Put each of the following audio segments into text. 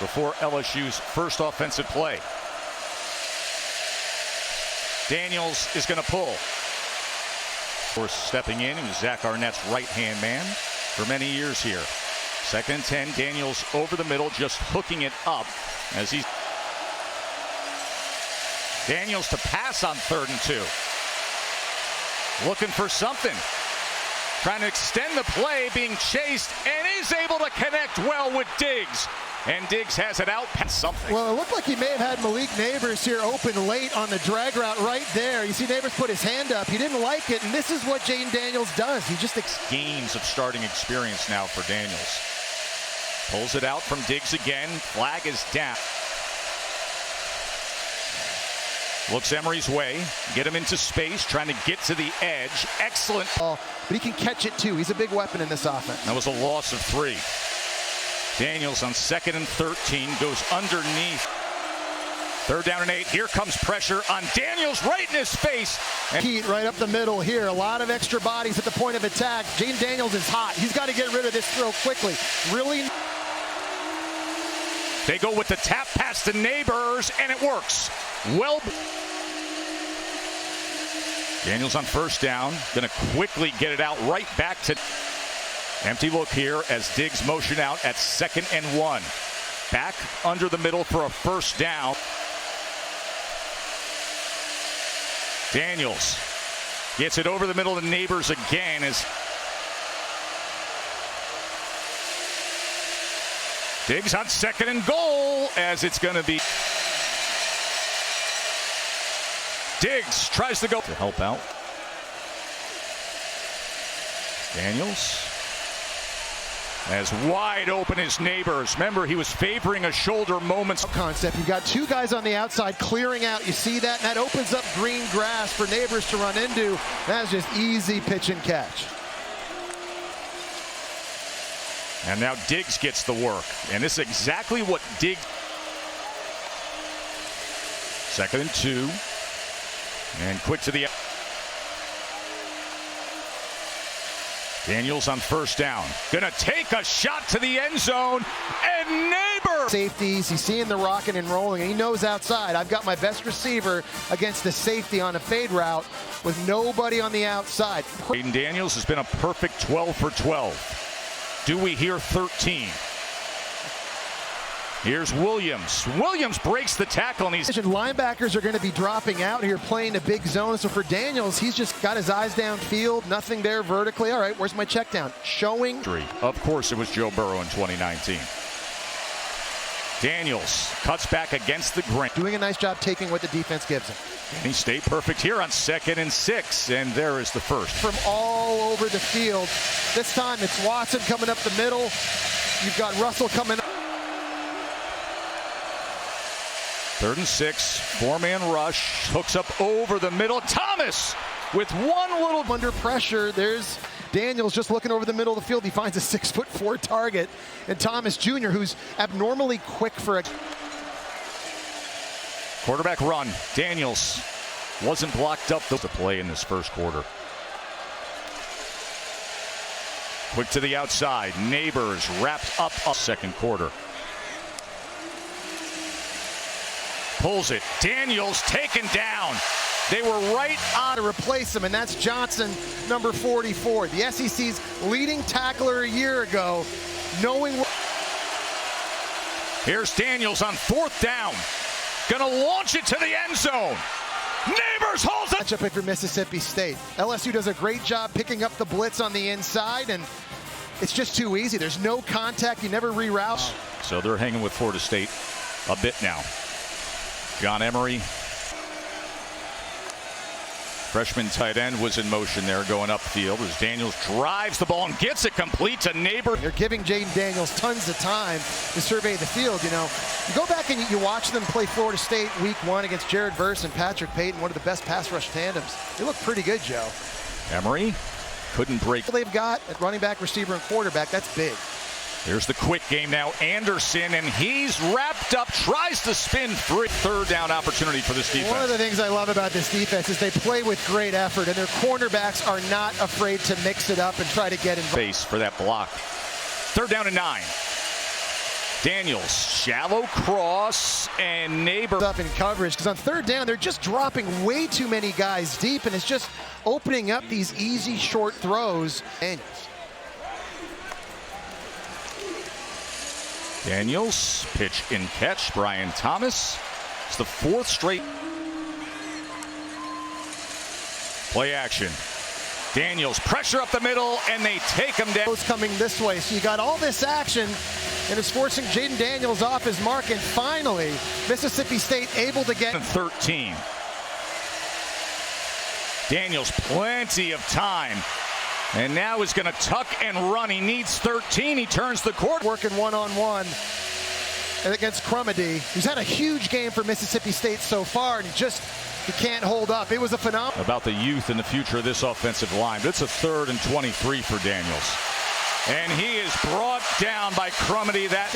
before LSU's first offensive play. Daniels is going to pull. Of course, stepping in, he was Zach Arnett's right-hand man for many years here. 2nd and 10, Daniels over the middle, just hooking it up as he's... Daniels to pass on 3rd and 2. Looking for something. Trying to extend the play, being chased, and he's able to connect well with Diggs. And Diggs has it out past something. Well, it looked like he may have had Malik Neighbors here open late on the drag route right there. You see Neighbors put his hand up. He didn't like it, and this is what Jaden Daniels does. He just... Gains of starting experience now for Daniels. Pulls it out from Diggs again. Flag is down. Looks Emery's way. Get him into space, trying to get to the edge. Excellent ball, but he can catch it too. He's a big weapon in this offense. That was a loss of 3. Daniels on 2nd and 13 goes underneath. 3rd down and 8. Here comes pressure on Daniels right in his face. And Heat right up the middle here. A lot of extra bodies at the point of attack. Jaden Daniels is hot. He's got to get rid of this throw quickly. Really. They go with the tap pass to Neighbors, and it works. Well. Daniels on 1st down. Going to quickly get it out right back to... Empty look here as Diggs motion out at 2nd and 1. Back under the middle for a 1st down. Daniels gets it over the middle to Neighbors again as Diggs on 2nd and goal as it's going to be. Diggs tries to go to help out. Daniels. As wide open as Neighbors. Remember, he was favoring a shoulder moments. Concept. You've got 2 guys on the outside clearing out. You see that? And that opens up green grass for Neighbors to run into. That's just easy pitch and catch. And now Diggs gets the work. And this is exactly what Diggs. 2nd and 2. And quick to the... Daniels on 1st down. Gonna take a shot to the end zone, and Neighbors. Safeties, he's seeing the rocking and rolling, and he knows outside, I've got my best receiver against the safety on a fade route with nobody on the outside. Jaden Daniels has been a perfect 12 for 12. Do we hear 13? Here's Williams. Williams breaks the tackle, and he's... Linebackers are going to be dropping out here playing a big zone. So for Daniels, he's just got his eyes downfield, nothing there vertically. All right, where's my check down? Showing. Of course, it was Joe Burrow in 2019. Daniels cuts back against the grain. Doing a nice job taking what the defense gives him. And he stayed perfect here on 2nd and 6, and there is the 1st. From all over the field. This time it's Watson coming up the middle. You've got Russell coming up. 3rd and 6, 4-man rush, hooks up over the middle. Thomas with one little... Under pressure, there's Daniels just looking over the middle of the field. He finds a 6'4" target. And Thomas Jr., who's abnormally quick for a... Quarterback run. Daniels wasn't blocked up the play in this 1st quarter. Quick to the outside. Neighbors wrapped up a 2nd quarter. Pulls it. Daniels taken down. They were right on to replace him, and that's Johnson, number 44. The SEC's leading tackler a year ago, knowing... Here's Daniels on 4th down. Gonna launch it to the end zone. Neighbors holds it. Matchup if you're Mississippi State. LSU does a great job picking up the blitz on the inside, and it's just too easy. There's no contact. You never reroute. So they're hanging with Florida State a bit now. John Emery, freshman tight end, was in motion there going upfield as Daniels drives the ball and gets it complete to Neighbors. They're giving Jaden Daniels tons of time to survey the field. You know, you go back and you watch them play Florida State week 1 against Jared Verse and Patrick Payton, one of the best pass rush tandems. They look pretty good, Joe. Emery couldn't break. They've got at running back, receiver, and quarterback. That's big. Here's the quick game now. Anderson, and he's wrapped up, tries to spin through. 3rd down opportunity for this defense. One of the things I love about this defense is they play with great effort, and their cornerbacks are not afraid to mix it up and try to get involved. Face for that block. 3rd down and 9. Daniels, shallow cross, and neighbor up in coverage, because on third down, they're just dropping way too many guys deep, and it's just opening up these easy short throws. Daniels, pitch and catch. Brian Thomas. It's the fourth straight. Play action. Daniels, pressure up the middle, and they take him down. Coming this way, so you got all this action, and it's forcing Jaden Daniels off his mark, and finally, Mississippi State able to get 13. Daniels, plenty of time, and now is going to tuck and run. He needs 13. He turns the court. Working one-on-one against Crumedy, who's had a huge game for Mississippi State so far, and he can't hold up. It was a phenomenal. About the youth and the future of this offensive line, but it's a 3rd and 23 for Daniels. And he is brought down by Crumedy. That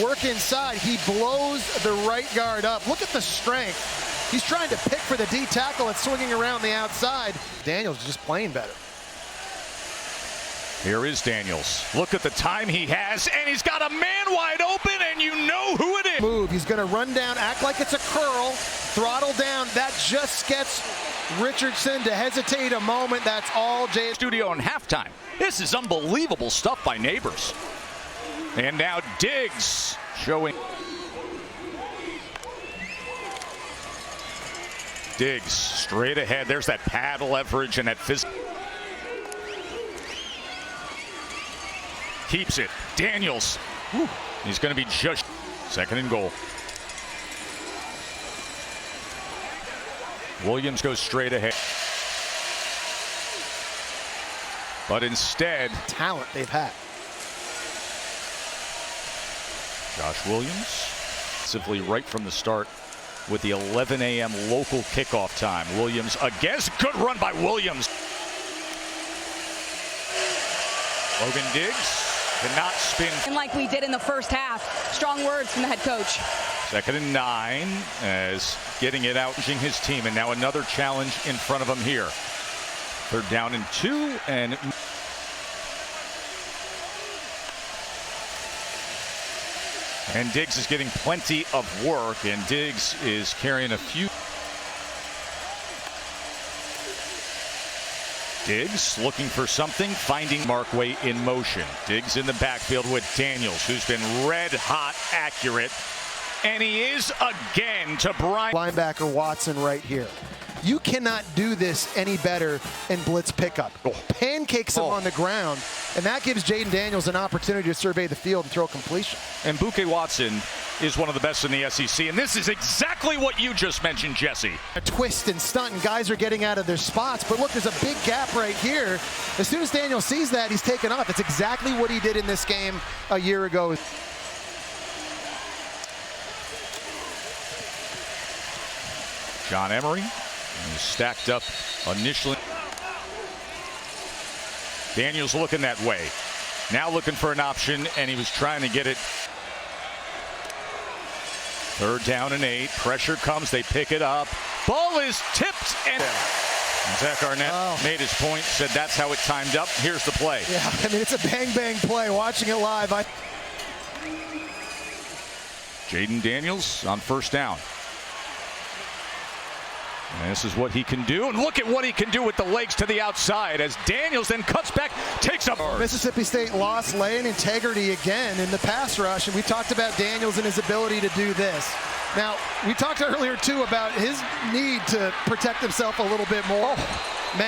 work inside. He blows the right guard up. Look at the strength. He's trying to pick for the D tackle. It's swinging around the outside. Daniels just playing better. Here is Daniels. Look at the time he has, and he's got a man wide open, and you know who it is. Move. He's going to run down, act like it's a curl, throttle down. That just gets Richardson to hesitate a moment. That's all. Studio in halftime. This is unbelievable stuff by Neighbors. And now Diggs showing. Diggs straight ahead. There's that pad leverage and that physical. Keeps it. Daniels. Whew. He's going to be just 2nd and goal. Williams goes straight ahead. But instead, talent they've had. Josh Williams, simply right from the start with the 11 a.m. local kickoff time. Williams again. Good run by Williams. Logan Diggs cannot spin. And like we did in the first half. Strong words from the head coach. 2nd and 9 as getting it out, his team, and now another challenge in front of him here. 3rd down and 2, and Diggs is getting plenty of work, and Diggs is carrying a few. Diggs looking for something, finding Markway in motion. Diggs in the backfield with Daniels, who's been red hot accurate, and he is again to Brian. Linebacker Watson right here. You cannot do this any better in blitz pickup. Pancakes him on the ground, and that gives Jaden Daniels an opportunity to survey the field and throw a completion. And Buke Watson is one of the best in the SEC, and this is exactly what you just mentioned, Jesse. A twist and stunt, and guys are getting out of their spots, but look, there's a big gap right here. As soon as Daniels sees that, he's taken off. It's exactly what he did in this game a year ago. John Emery is stacked up initially. Daniels looking that way. Now looking for an option, and he was trying to get it. 3rd down and 8. Pressure comes. They pick it up. Ball is tipped, and Zach Arnett made his point, said that's how it timed up. Here's the play. Yeah, I mean, it's a bang-bang play. Watching it live. Jaden Daniels on 1st down. And this is what he can do, and look at what he can do with the legs to the outside as Daniels then cuts back, takes up. Mississippi State lost lane integrity again in the pass rush, and we talked about Daniels and his ability to do this. Now, we talked earlier, too, about his need to protect himself a little bit more.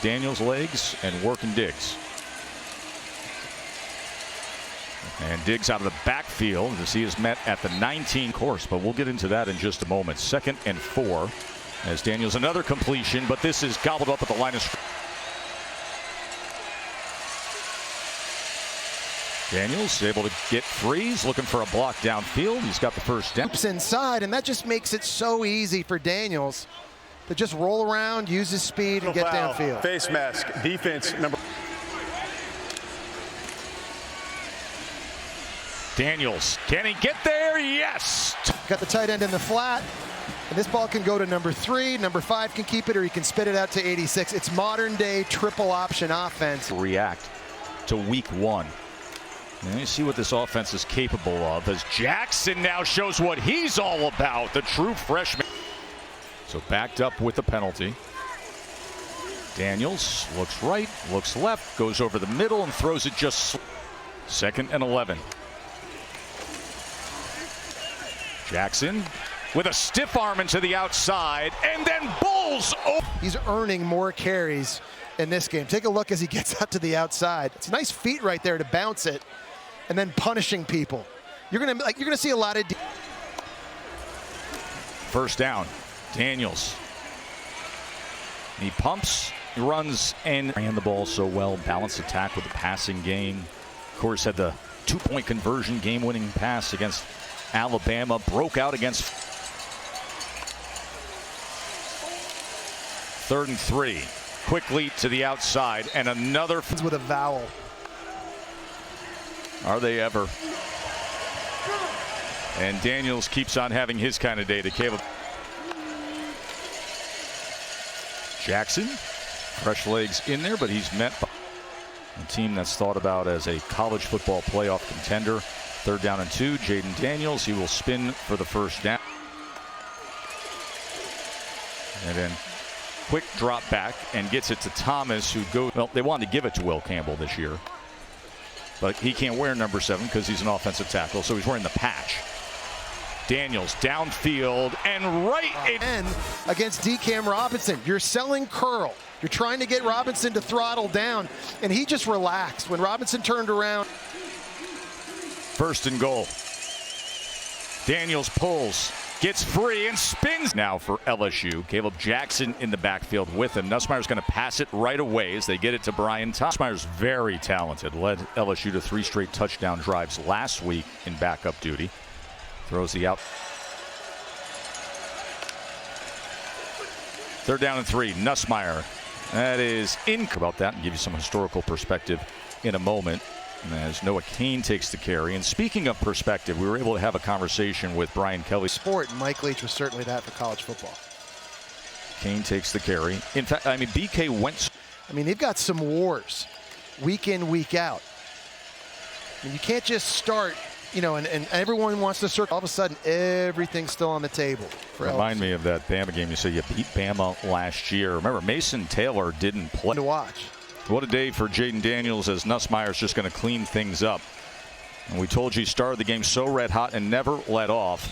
Daniels' legs and working Diggs. And Diggs out of the backfield as he is met at the 19 course, but we'll get into that in just a moment. 2nd and 4. As Daniels another completion, but this is gobbled up at the line of scrimmage. Daniels able to get free. He's looking for a block downfield. He's got the 1st down. Inside, and that just makes it so easy for Daniels to just roll around, use his speed, and get downfield. Face mask, defense number. Daniels, can he get there? Yes. Got the tight end in the flat. And this ball can go to number 3. Number 5 can keep it, or he can spit it out to 86. It's modern day triple option offense. React to week 1. And you see what this offense is capable of as Jackson now shows what he's all about, the true freshman. So backed up with the penalty. Daniels looks right, looks left, goes over the middle and throws it just 2nd and 11. Jackson with a stiff arm into the outside and then bowls. He's earning more carries in this game. Take a look as he gets out to the outside. It's nice feet right there to bounce it and then punishing people. You're gonna see a lot of 1st down. Daniels. He pumps, he runs, and ran the ball so well. Balanced attack with the passing game. Of course, had the 2-point conversion game-winning pass against Alabama. Broke out against 3rd and 3. Quickly to the outside, and another with a vowel. Are they ever? And Daniels keeps on having his kind of day to Caleb. Jackson, fresh legs in there, but he's met by a team that's thought about as a college football playoff contender. 3rd down and 2. Jaden Daniels, he will spin for the 1st down. And then quick drop back and gets it to Thomas, who goes, well, they wanted to give it to Will Campbell this year, but he can't wear number 7 because he's an offensive tackle, so he's wearing the patch. Daniels downfield and right in against DeCam Robinson. You're selling curl. You're trying to get Robinson to throttle down, and he just relaxed when Robinson turned around. 1st and goal. Daniels pulls, gets free and spins now for LSU. Caleb Jackson in the backfield with him. Nussmeier's going to pass it right away as they get it to Brian Thomas. Nussmeier's very talented. Led LSU to 3 straight touchdown drives last week in backup duty. Throws the out. 3rd down and 3. Nussmeier. That is about that and give you some historical perspective in a moment. And as Noah Kane takes the carry. And speaking of perspective, we were able to have a conversation with Brian Kelly. Sport, and Mike Leach was certainly that for college football. Kane takes the carry. In fact, I mean, BK went. I mean, they've got some wars week in, week out. I mean, you can't just start, you know, and everyone wants to circle. All of a sudden, everything's still on the table. Remind me of that Bama game. You said you beat Bama last year. Remember, Mason Taylor didn't play. To watch. What a day for Jaden Daniels as Nussmeier's just going to clean things up. And we told you he started the game so red hot and never let off.